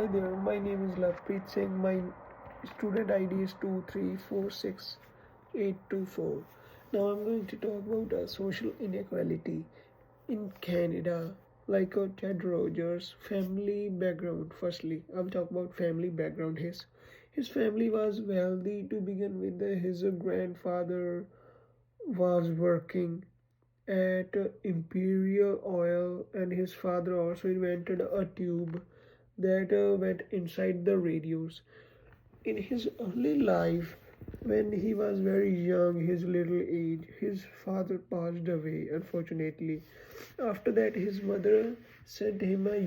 Hi there, my name is Lavpreet Singh. My student ID is 2346824. Now I'm going to talk about social inequality in Canada, like Ted Rogers' family background. Firstly, I'll talk about family background. His family was wealthy to begin with. His grandfather was working at Imperial Oil, and his father also invented a tube that went inside the radios. In his early life, when he was very young, his little age, his father passed away, unfortunately. After that, his mother sent him a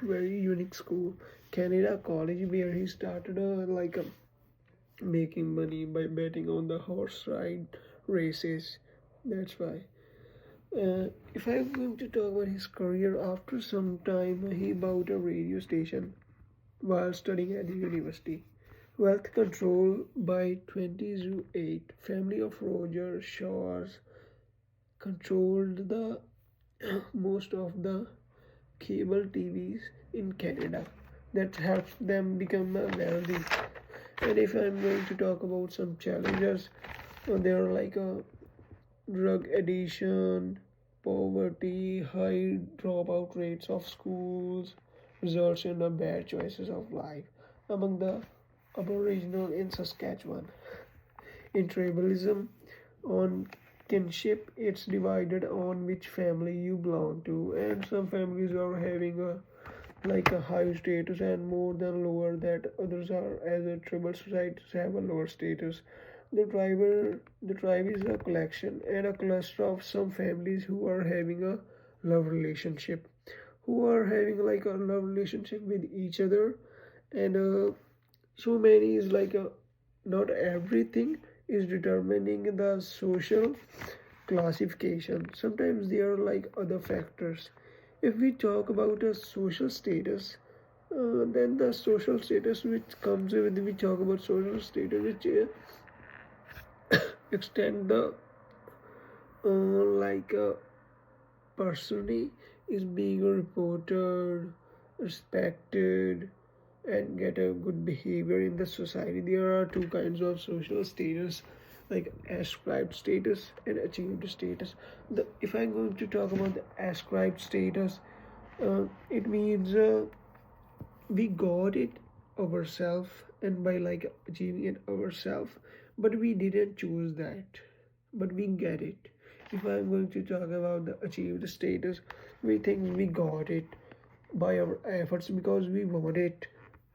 very unique school, Canada College, where he started making money by betting on the horse ride races. That's why. If I'm going to talk about his career, after some time he bought a radio station while studying at the university. Wealth control by 2008. Family of Roger Shaw's controlled the most of the cable TVs in Canada. That helps them become wealthy. And if I'm going to talk about some challenges, there are like a drug addiction, poverty, high dropout rates of schools, results in the bad choices of life among the Aboriginal in Saskatchewan. In tribalism, on kinship, it's divided on which family you belong to, and some families are having a high status and more than lower that others are, as a tribal societies have a lower status. The tribe is a collection and a cluster of some families who are having a love relationship, who are having like a love relationship with each other, and so many is not everything is determining the social classification. Sometimes there are like other factors. If we talk about a social status, then the social status which comes with we talk about social status which extend the like a person is being reported, respected, and get a good behavior in the society. There are two kinds of social status, like ascribed status and achieved status. If I'm going to talk about the ascribed status, it means we got it ourselves and by like achieving it ourselves, but we didn't choose that, but we get it. If I'm going to talk about the achieved status, we think we got it by our efforts because we want it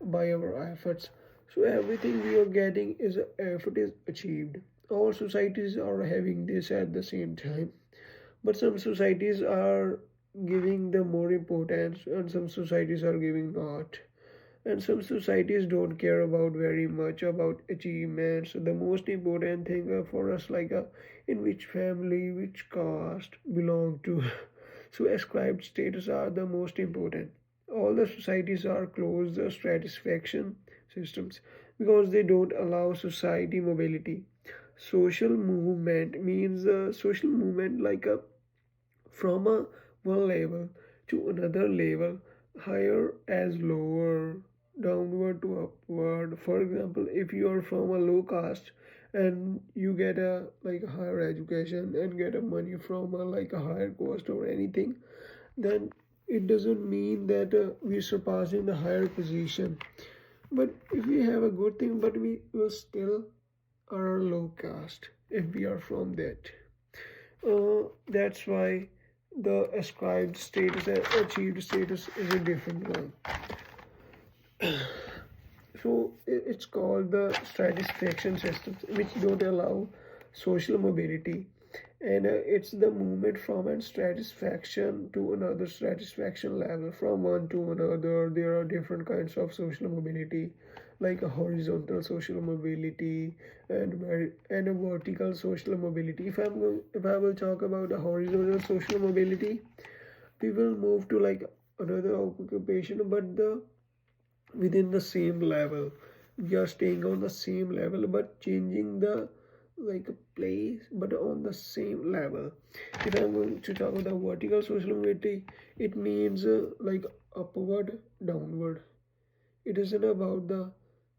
by our efforts. So everything we are getting is effort is achieved. All societies are having this at the same time, but some societies are giving the more importance and some societies are giving not, and some societies don't care about very much about achievements. The most important thing for us in which family, which caste belong to. So ascribed status are the most important. All the societies are closed stratification systems because they don't allow society mobility. Social movement means social movement from a one level to another level, higher as lower, downward to upward. For example, if you are from a low caste and you get a higher education and get a money from a higher cost or anything, then it doesn't mean that we're surpassing the higher position. But if we have a good thing, but we will still are low caste if we are from that. That's why the ascribed status and achieved status is a different one. So it's called the stratification systems, which don't allow social mobility, and it's the movement from a stratification to another stratification level, from one to another. There are different kinds of social mobility, like a horizontal social mobility and a vertical social mobility. If I will talk about a horizontal social mobility, we will move to like another occupation, but the within the same level. We are staying on the same level but changing the place but on the same level. If I'm going to talk about the vertical social mobility, it means like upward, downward. It isn't about the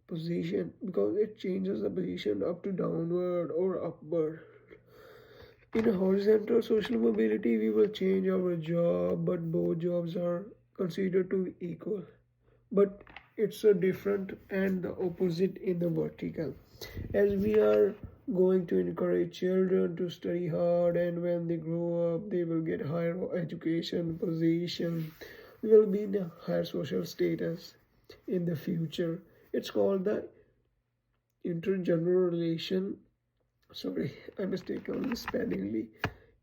position because it changes the position up to downward or upward. In a horizontal social mobility, we will change our job, but both jobs are considered to be equal. But it's a different and the opposite in the vertical. As we are going to encourage children to study hard, and when they grow up, they will get higher education, position, they will be in a higher social status in the future. It's called the intergenerational relation. Sorry, I mistaken the spellingly.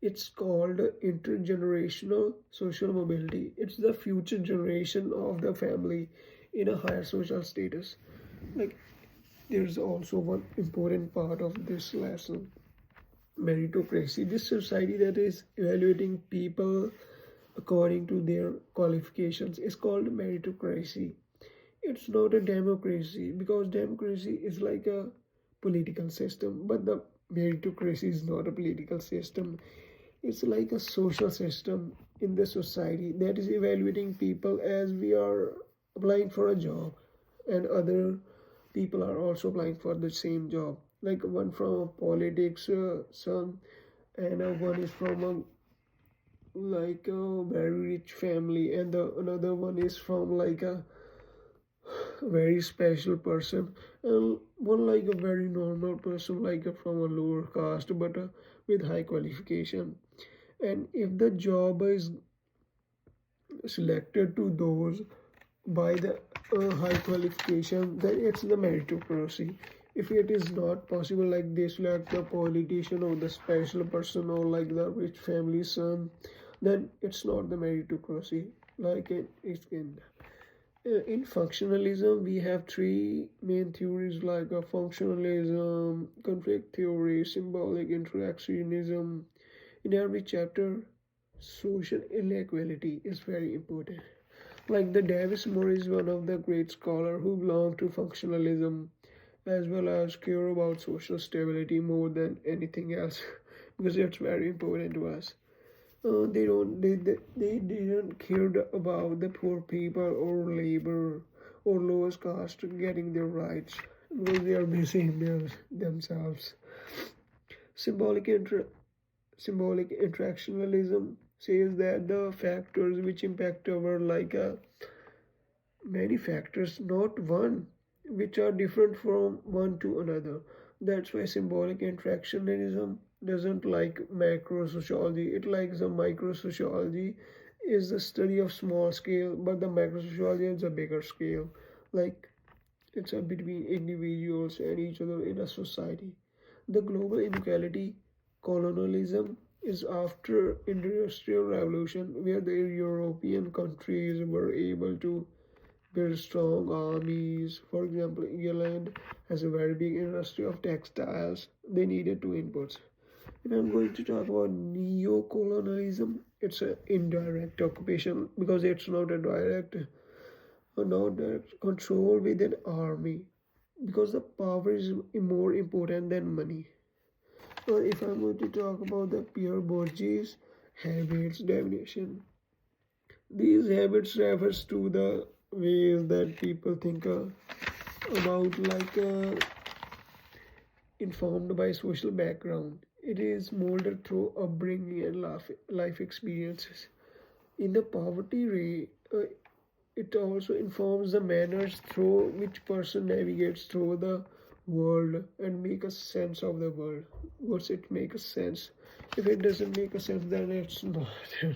It's called intergenerational social mobility. It's the future generation of the family in a higher social status. Like, there's also one important part of this lesson: meritocracy. This society that is evaluating people according to their qualifications is called meritocracy. It's not a democracy because democracy is like a political system, but the meritocracy is not a political system. It's like a social system in the society that is evaluating people as we are applying for a job, and other people are also applying for the same job. Like one from a politics, son, and one is from a like a very rich family, and the another one is from like a very special person, and one like a very normal person, like from a lower caste but with high qualification. And if the job is selected to those by the high qualification, then it's the meritocracy. If it is not possible, like they select the politician or the special person or like the rich family son, then it's not the meritocracy. Like it can in functionalism, we have three main theories like functionalism, conflict theory, symbolic interactionism. In every chapter, social inequality is very important. Like the Davis Moore is one of the great scholars who belong to functionalism as well as care about social stability more than anything else because it's very important to us. They didn't care about the poor people or labor or lowest caste getting their rights because they are busy in themselves. Symbolic inter, symbolic interactionalism says that the factors which impact our like many factors, not one, which are different from one to another. That's why symbolic interactionism doesn't like macro sociology. It likes the micro sociology is the study of small scale, but the macro sociology is a bigger scale. Like it's a between individuals and each other in a society. The global inequality colonialism is after industrial revolution where the European countries were able to build strong armies. For example, England has a very big industry of textiles. They needed two inputs. If I'm going to talk about neo-colonialism, it's an indirect occupation because it's not a direct, not direct control with an army because the power is more important than money. Or if I'm going to talk about the Pierre Bourdieu's habits definition, these habits refers to the ways that people think about like informed by social background. It is molded through upbringing and life experiences. In the poverty rate, it also informs the manners through which person navigates through the world and make a sense of the world. What's it make a sense? If it doesn't make a sense, then it's not a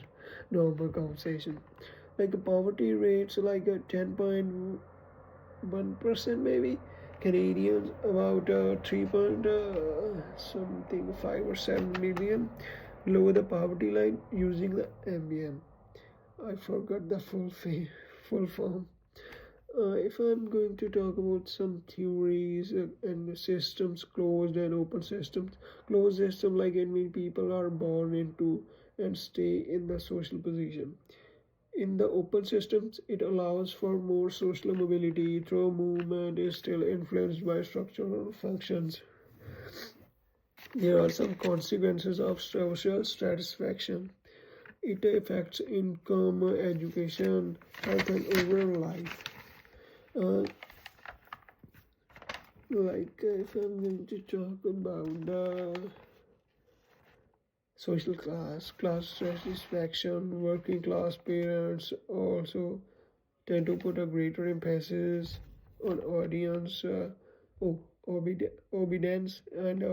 normal conversation. Like a poverty rates like a 10.1% maybe. Canadians about 3 point something 5 or 7 million below the poverty line using the MBM. I forgot the full form. If I'm going to talk about some theories and systems, closed and open systems, closed system like it means people are born into and stay in the social position. In the open systems, it allows for more social mobility, though movement is still influenced by structural functions. There are some consequences of social satisfaction. It affects income, education, health, and overall life. Uh, if I'm going to talk about the social class satisfaction, working class parents also tend to put a greater emphasis on audience, obedience, and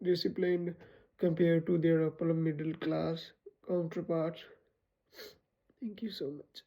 discipline compared to their upper middle class counterparts. Thank you so much.